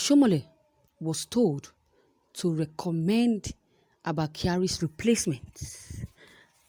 Oshiomole was told to recommend Abba Kyari's replacement.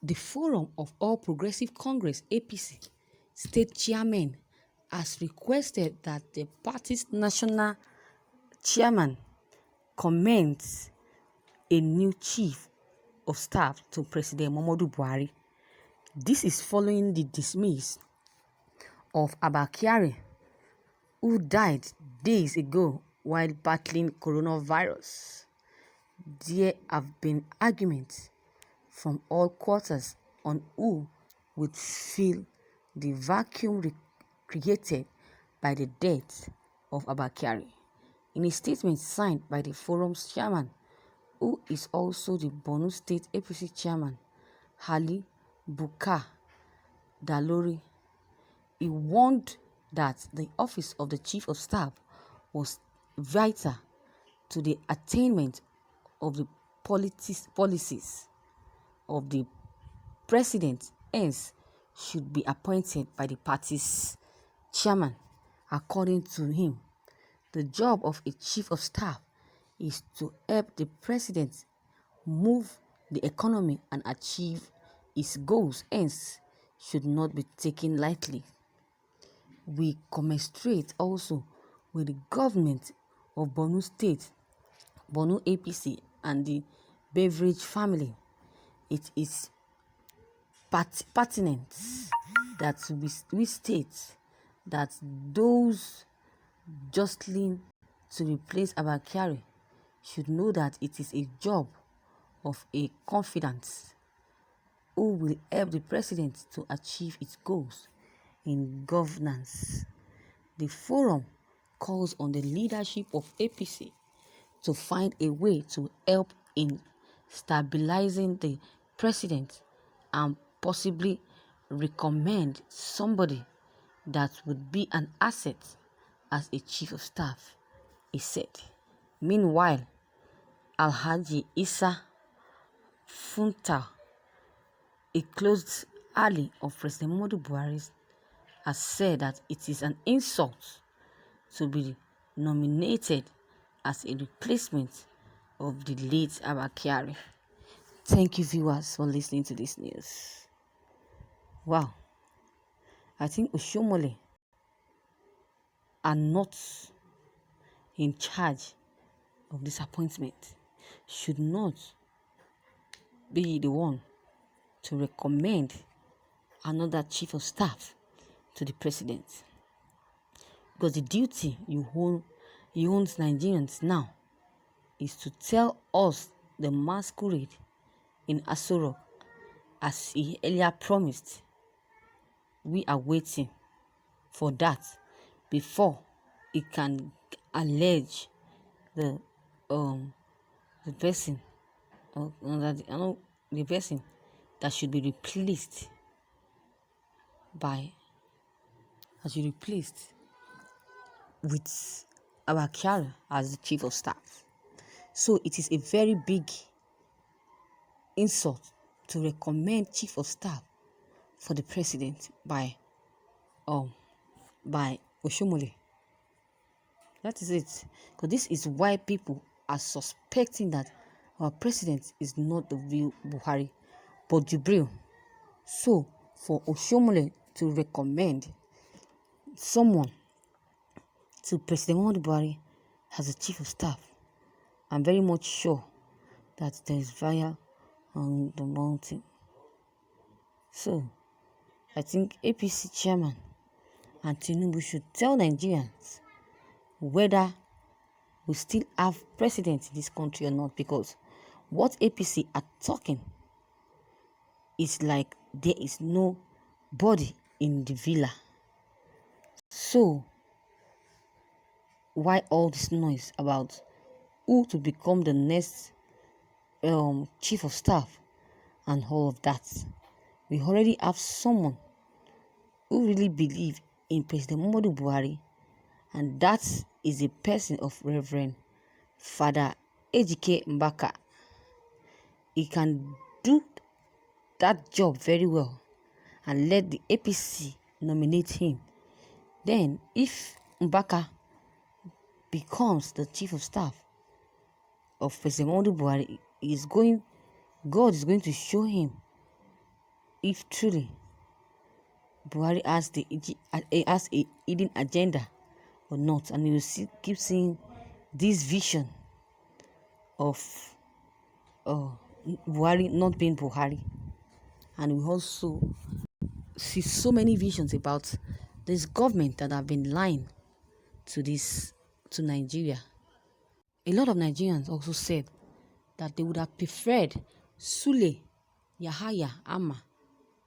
The Forum of All Progressive Congress (APC) state chairman has requested that the party's national chairman commends a new chief of staff to President Muhammadu Buhari. This is following the dismiss of Abba Kyari, who died days ago while battling coronavirus. There have been arguments from all quarters on who would fill the vacuum created by the death of Abba Kyari. In a statement signed by the forum's chairman, who is also the Borno State APC chairman, Ali Bukar Dalori, he warned that the office of the chief of staff was vital to the attainment of the policies of the president, hence should be appointed by the party's chairman. According to him, the job of a chief of staff is to help the president move the economy and achieve his goals, hence should not be taken lightly. We commiserate also with the government of Borno State, Borno APC, and the Beverage family. It is pertinent that we state that those jostling to replace Abba Kyari should know that it is a job of a confidant who will help the president to achieve its goals in governance. The forum calls on the leadership of APC to find a way to help in stabilizing the president and possibly recommend somebody that would be an asset as a chief of staff, he said. Meanwhile, Alhaji Issa Funta, a close ally of President Muhammadu Buhari, has said that it is an insult to be nominated as a replacement of the late Abba Kyari. Thank you, viewers, for listening to this news. Wow. I think Oshiomole are not in charge of this appointment, should not be the one to recommend another chief of staff to the president. Because the duty he owns Nigerians now is to tell us the masquerade in Aso Rock, as he earlier promised. We are waiting for that before he can allege the person the person that should be replaced with Abba Kyari as the chief of staff. So it is a very big insult to recommend chief of staff for the president by Oshiomole. That is it. Because this is why people are suspecting that our president is not the real Buhari, but Jibril. So for Oshiomole to recommend someone to President Muhammadu Buhari as a chief of staff, I'm very much sure that there is fire on the mountain. So I think APC chairman and Tinubu should tell Nigerians whether we still have president in this country or not, because what APC are talking is like there is no body in the villa. So why all this noise about who to become the next chief of staff and all of that? We already have someone who really believes in President Muhammadu Buhari, and that is a person of Reverend Father Ejike Mbaka. He can do that job very well and let the APC nominate him. Then if Mbaka becomes the chief of staff of President Muhammadu Buhari, God is going to show him if truly Buhari has a hidden agenda or not, and you will keep seeing this vision of Buhari not being Buhari, and we also see so many visions about this government that have been lying to Nigeria. A lot of Nigerians also said that they would have preferred Sule Yahaya Amma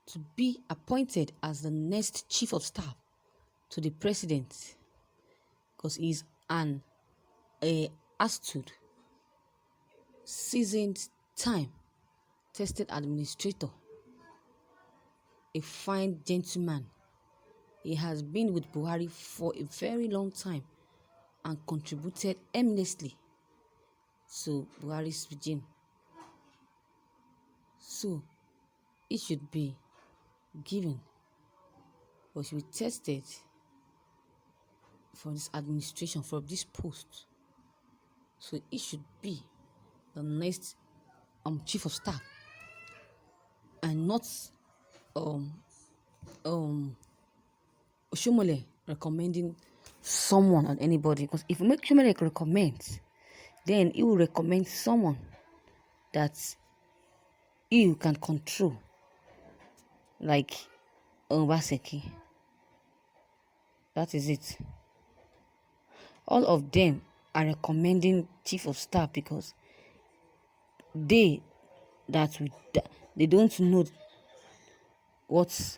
to be appointed as the next chief of staff to the president, because he's an astute, seasoned, time-tested administrator, a fine gentleman. He has been with Buhari for a very long time and contributed eminently to Buhari's regime. So, it should be given or should be tested for this administration, for this post. So, it should be the next chief of staff, and not Oshiomole recommending someone or anybody. Because if you make Oshiomole recommend, then he will recommend someone that you can control, like Obaseki. That is it. All of them are recommending chief of staff because they don't know what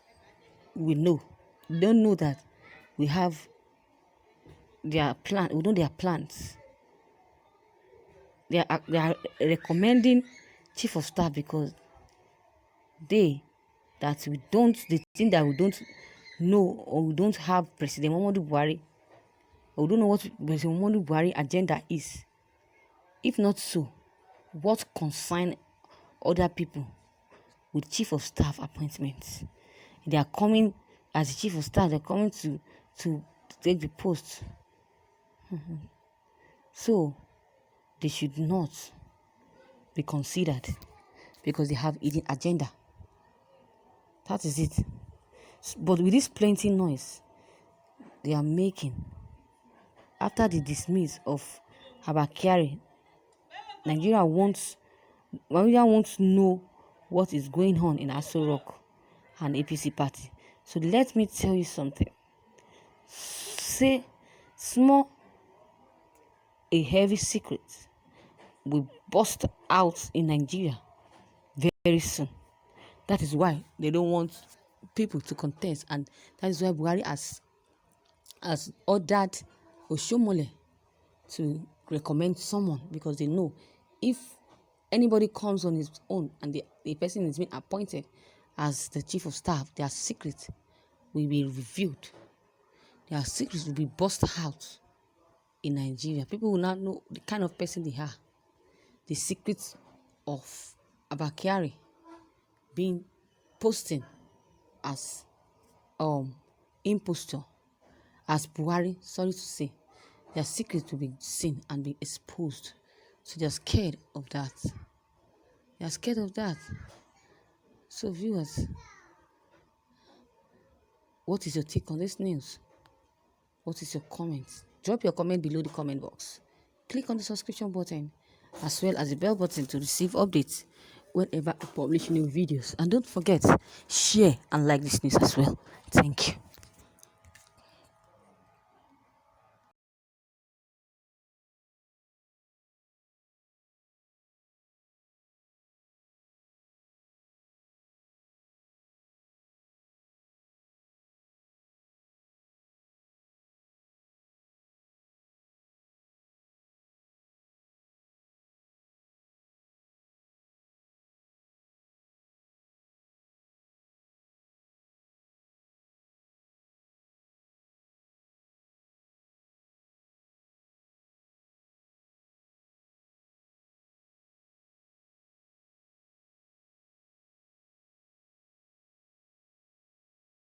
we know. They don't know that we have their plan. We know their plans. They are recommending chief of staff because they think that we don't know, or we don't have President Muhammadu Buhari, or we don't know what President Muhammadu Buhari agenda is. If not so, what concern other people with chief of staff appointments? They are coming as the chief of staff. They're coming to take the post. So they should not be considered because they have hidden agenda. That is it. But with this plenty noise they are making after the dismiss of Abba Kyari, Nigeria wants to know what is going on in Aso Rock and APC party. So let me tell you something. Say small, a heavy secret will burst out in Nigeria very soon. That is why they don't want people to contest, and that is why Buhari has ordered Oshiomole to recommend someone, because they know if anybody comes on his own and the person is being appointed as the chief of staff, their secret will be revealed. Their secrets will be burst out in Nigeria. People will not know the kind of person they are. The secrets of Abba Kyari being posting as impostor, as Buhari, sorry to say, their secrets will be seen and be exposed. So they're scared of that. They're scared of that. So viewers, what is your take on this news? What is your comment? Drop your comment below the comment box. Click on the subscription button as well as the bell button to receive updates whenever I publish new videos. And don't forget, share and like this news as well. Thank you.